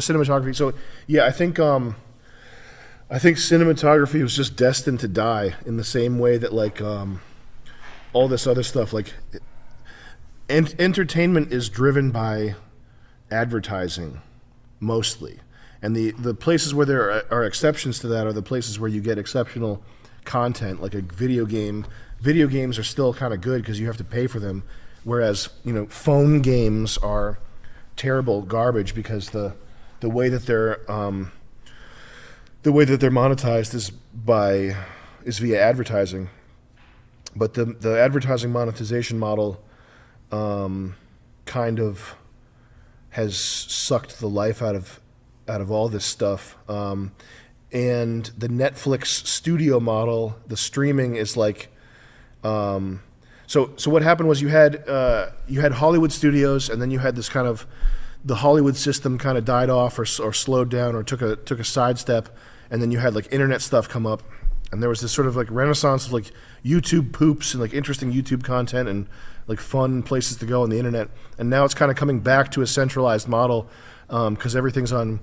cinematography. So yeah, I think cinematography was just destined to die in the same way that like all this other stuff, like entertainment is driven by advertising mostly, and the places where there are exceptions to that are the places where you get exceptional content, like a video game. Video games are still kind of good because you have to pay for them, whereas phone games are terrible garbage because the way that they're monetized is via advertising. But the advertising monetization model kind of has sucked the life out of all this stuff. And the Netflix studio model, the streaming is like, so what happened was you had Hollywood studios, and then you had this kind of, the Hollywood system kind of died off or slowed down or took a sidestep, and then you had like internet stuff come up, and there was this sort of like renaissance of like YouTube poops and like interesting YouTube content and like fun places to go on the internet. And now it's kind of coming back to a centralized model because everything's on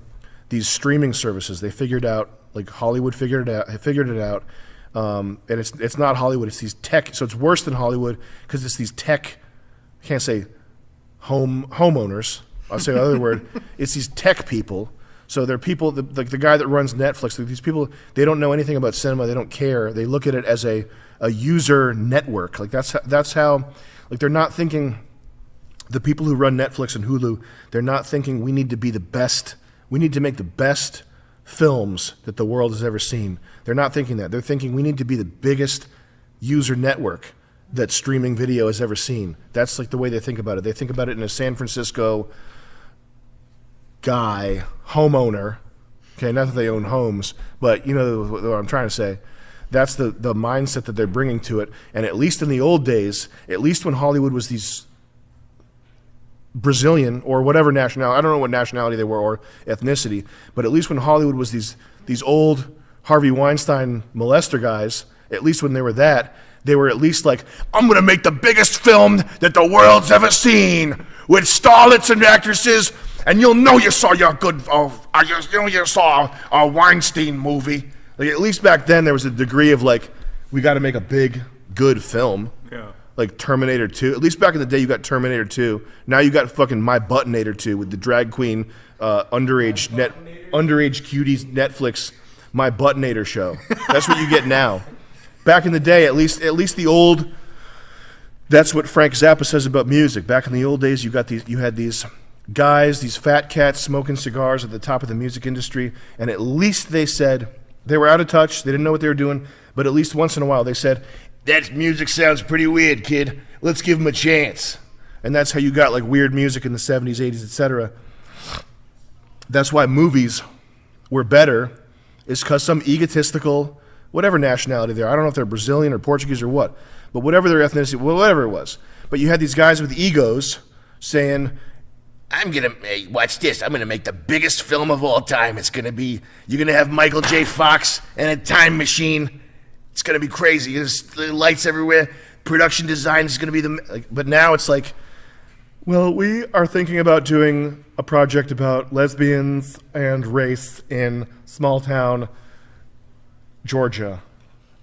these streaming services. They figured out, like Hollywood figured it out, and it's not Hollywood. It's these tech. So it's worse than Hollywood because it's these tech. I can't say homeowners. I'll say the other word. It's these tech people. So they're people, like the guy that runs Netflix, these people, they don't know anything about cinema. They don't care. They look at it as a user network. Like that's how, like they're not thinking, the people who run Netflix and Hulu, they're not thinking we need to be the best, we need to make the best films that the world has ever seen. They're not thinking that. They're thinking we need to be the biggest user network that streaming video has ever seen. That's like the way they think about it. They think about it in a San Francisco guy, homeowner, okay, not that they own homes, but you know what I'm trying to say. That's the mindset that they're bringing to it. And at least in the old days, at least when Hollywood was these Brazilian or whatever nationality, I don't know what nationality they were or ethnicity, but at least when Hollywood was these old Harvey Weinstein molester guys, at least when they were that, they were at least like, I'm going to make the biggest film that the world's ever seen with starlets and actresses, and you'll know you saw you saw a Weinstein movie. Like, at least back then there was a degree of like, we got to make a big, good film. Yeah. Like Terminator 2. At least back in the day you got Terminator 2. Now you got fucking My Buttinator 2 with the drag queen underage cuties Netflix My Buttinator show. That's what you get now. Back in the day, at least the old, that's what Frank Zappa says about music. Back in the old days you had these guys, these fat cats smoking cigars at the top of the music industry, and at least they said, they were out of touch, they didn't know what they were doing, but at least once in a while they said, that music sounds pretty weird, kid. Let's give them a chance. And that's how you got like weird music in the 70s, 80s, etc. That's why movies were better, is because some egotistical, whatever nationality they are, I don't know if they're Brazilian or Portuguese or what, but whatever their ethnicity, whatever it was. But you had these guys with egos saying, watch this, I'm gonna make the biggest film of all time. You're gonna have Michael J. Fox and a time machine. It's gonna be crazy. There's lights everywhere. Production design is gonna be but now it's like, well, we are thinking about doing a project about lesbians and race in small town Georgia.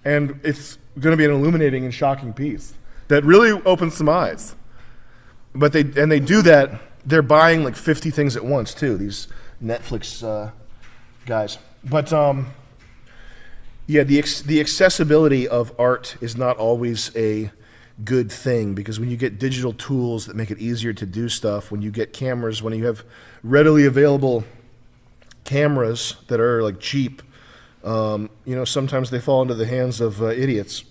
And it's gonna be an illuminating and shocking piece that really opens some eyes. But they do that. They're buying like 50 things at once too, these Netflix guys. But yeah, the accessibility of art is not always a good thing, because when you get digital tools that make it easier to do stuff, when you get cameras, when you have readily available cameras that are like cheap, sometimes they fall into the hands of idiots.